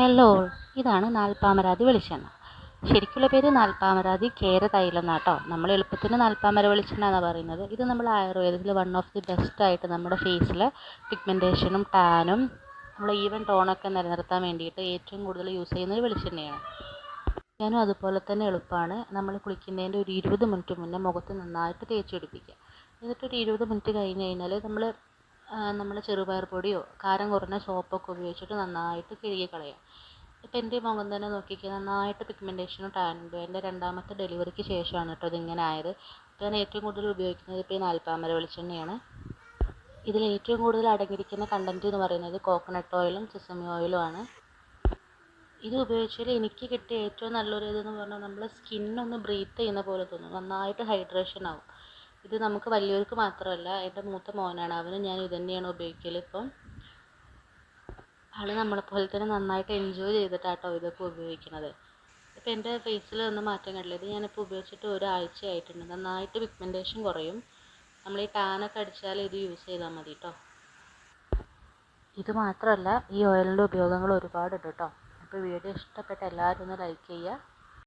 Hello, ഇതാണ് നാൽപ്പാമരാതി വെളിച്ചെണ്ണ. ശരിക്കുള്ള പേര് നാൽപ്പാമരാതി കേര തൈലം എന്നാട്ടോ. നമ്മൾ എളുപ്പത്തിന് നാൽപ്പാമര വെളിച്ചെണ്ണ എന്നാണ് പറയുന്നത്. ഇത് നമ്മൾ ആയുർവേദത്തിൽ വൺ ഓഫ് ദി ബെസ്റ്റ് ആയിട്ട് നമ്മുടെ ഫേസിലെ പിഗ്മെൻറ്റേഷനും ടാനും നമ്മുടെ ഈവൻ ടോണൊക്കെ നിലനിർത്താൻ വേണ്ടിയിട്ട് ഏറ്റവും കൂടുതൽ യൂസ് ചെയ്യുന്ന ഒരു വെളിച്ചെണ്ണയാണ്. ഞാനും അതുപോലെ തന്നെ എളുപ്പമാണ്. നമ്മൾ കുളിക്കുന്നതിൻ്റെ ഒരു 20 മിനിറ്റ് മുന്നേ മുഖത്ത് നന്നായിട്ട് തേച്ച് പിടിപ്പിക്കുക. എന്നിട്ടൊരു 20 മിനിറ്റ് കഴിഞ്ഞ് കഴിഞ്ഞാൽ നമ്മൾ ചെറുപയർ പൊടിയോ കാരം കുറഞ്ഞ സോപ്പൊക്കെ ഉപയോഗിച്ചിട്ട് നന്നായിട്ട് കഴുകി കളയാം. ഇപ്പം എൻ്റെ മുഖം തന്നെ നോക്കിക്കുക, നന്നായിട്ട് പിഗ്മെൻറ്റേഷനും ടാനുണ്ട്. എൻ്റെ രണ്ടാമത്തെ ഡെലിവറിക്ക് ശേഷമാണ് കേട്ടോ ഇതിങ്ങനെ ആയത്. അപ്പോൾ ഞാൻ ഏറ്റവും കൂടുതൽ ഉപയോഗിക്കുന്നത് ഇപ്പോൾ ഈ നാൽപ്പാമര വെളിച്ചെണ്ണയാണ്. ഇതിൽ ഏറ്റവും കൂടുതൽ അടങ്ങിയിരിക്കുന്ന കണ്ടൻറ്റ് എന്ന് പറയുന്നത് കോക്കനട്ട് ഓയിലും സെസമി ഓയിലും ആണ്. ഇത് ഉപയോഗിച്ചാൽ എനിക്ക് കിട്ടിയ ഏറ്റവും നല്ലൊരു ഇതെന്ന് പറഞ്ഞാൽ നമ്മൾ സ്കിന്നൊന്ന് ബ്രീത്ത് ചെയ്യുന്ന പോലെ തോന്നും, നന്നായിട്ട് ഹൈഡ്രേഷൻ ആവും. ഇത് നമുക്ക് വലിയവർക്ക് മാത്രമല്ല, എൻ്റെ മൂത്ത മോനാണ്, അവന് ഞാൻ ഇത് തന്നെയാണ് ഉപയോഗിക്കൽ. ഇപ്പം ആൾ നമ്മളെപ്പോലെ തന്നെ നന്നായിട്ട് എൻജോയ് ചെയ്തിട്ടാട്ടോ ഇതൊക്കെ ഉപയോഗിക്കുന്നത്. ഇപ്പം എൻ്റെ ഫേസിൽ ഒന്നും മാറ്റം കണ്ടില്ല. ഇത് ഞാനിപ്പോൾ ഉപയോഗിച്ചിട്ട് ഒരാഴ്ച ആയിട്ടുണ്ട്. നന്നായിട്ട് പിഗ്മെൻറ്റേഷൻ കുറയും. നമ്മൾ ഈ ടാനൊക്കെ അടിച്ചാൽ ഇത് യൂസ് ചെയ്താൽ മതി കേട്ടോ. ഇത് മാത്രമല്ല, ഈ ഓയിലിൻ്റെ ഉപയോഗങ്ങൾ ഒരുപാടുണ്ട് കേട്ടോ. അപ്പോൾ വീഡിയോ ഇഷ്ടപ്പെട്ട എല്ലാവരും ഒന്ന് ലൈക്ക് ചെയ്യുക.